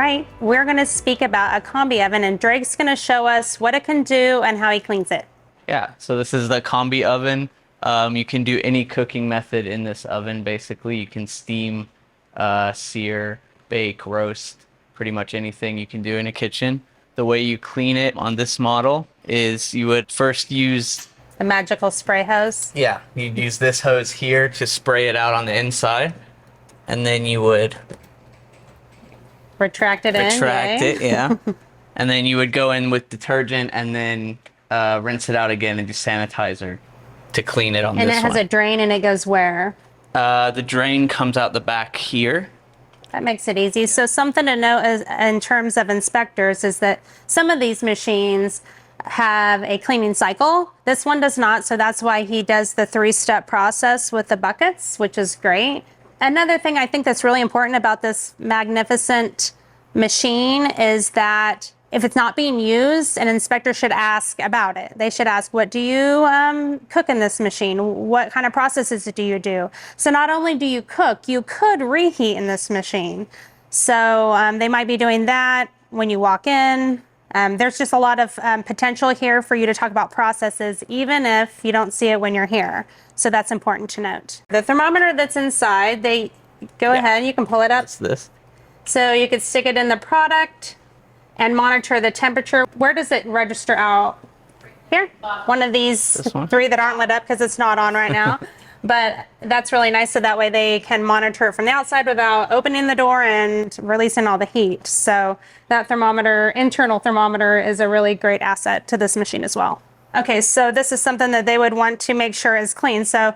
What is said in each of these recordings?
right, we're going to speak about a combi oven, and Drake's going to show us what it can do and how he cleans it. Yeah, so this is the Combi oven. You can do any cooking method in this oven, basically. You can steam, sear, bake, roast, pretty much anything you can do in a kitchen. The way you clean it on this model is you would first use... The magical spray hose. Yeah, you'd use this hose here to spray it out on the inside, and then you would... Retract it yeah. And then you would go in with detergent and then rinse it out again and do sanitizer to clean it on this one. And it has a drain, and it goes where? The drain comes out the back here. That makes it easy. So something to note is, in terms of inspectors, is that some of these machines have a cleaning cycle. This one does not, so that's why he does the 3-step process with the buckets, which is great. Another thing I think that's really important about this magnificent machine is that if it's not being used, an inspector should ask about it. They should ask, what do you cook in this machine? What kind of processes do you do? So not only do you cook, you could reheat in this machine. So they might be doing that when you walk in. There's just a lot of potential here for you to talk about processes, even if you don't see it when you're here. So that's important to note. The thermometer that's inside, go ahead, you can pull it up. That's this. So you could stick it in the product and monitor the temperature. Where does it register out? Here? One of these 3 that aren't lit up because it's not on right now. But that's really nice, so that way they can monitor it from the outside without opening the door and releasing all the heat. So that thermometer, internal thermometer, is a really great asset to this machine as well. Okay, so this is something that they would want to make sure is clean. So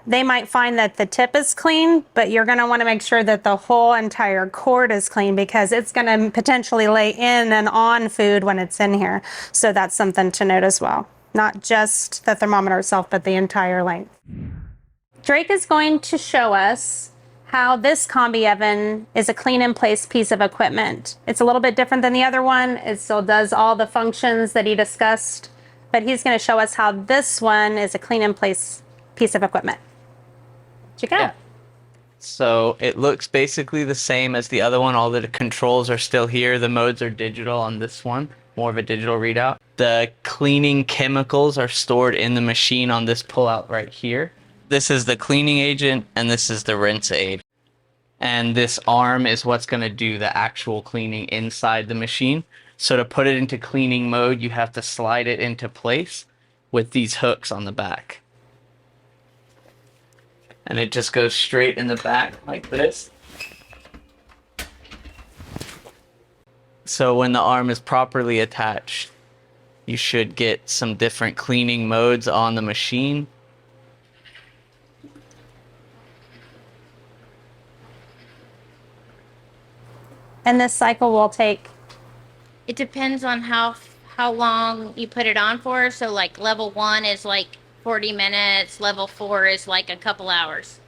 they might find that the tip is clean, but you're gonna wanna make sure that the whole entire cord is clean, because it's gonna potentially lay in and on food when it's in here. So that's something to note as well. Not just the thermometer itself, but the entire length. Drake is going to show us how this combi oven is a clean in place piece of equipment. It's a little bit different than the other one. It still does all the functions that he discussed, but he's going to show us how this one is a clean in place piece of equipment. Check it out. Yeah. So it looks basically the same as the other one. All the controls are still here. The modes are digital on this one, more of a digital readout. The cleaning chemicals are stored in the machine on this pullout right here. This is the cleaning agent, and this is the rinse aid. And this arm is what's going to do the actual cleaning inside the machine. So to put it into cleaning mode, you have to slide it into place with these hooks on the back. And it just goes straight in the back like this. So when the arm is properly attached, you should get some different cleaning modes on the machine. And this cycle will take? It depends on how long you put it on for. So like level 1 is like 40 minutes. Level 4 is like a couple hours.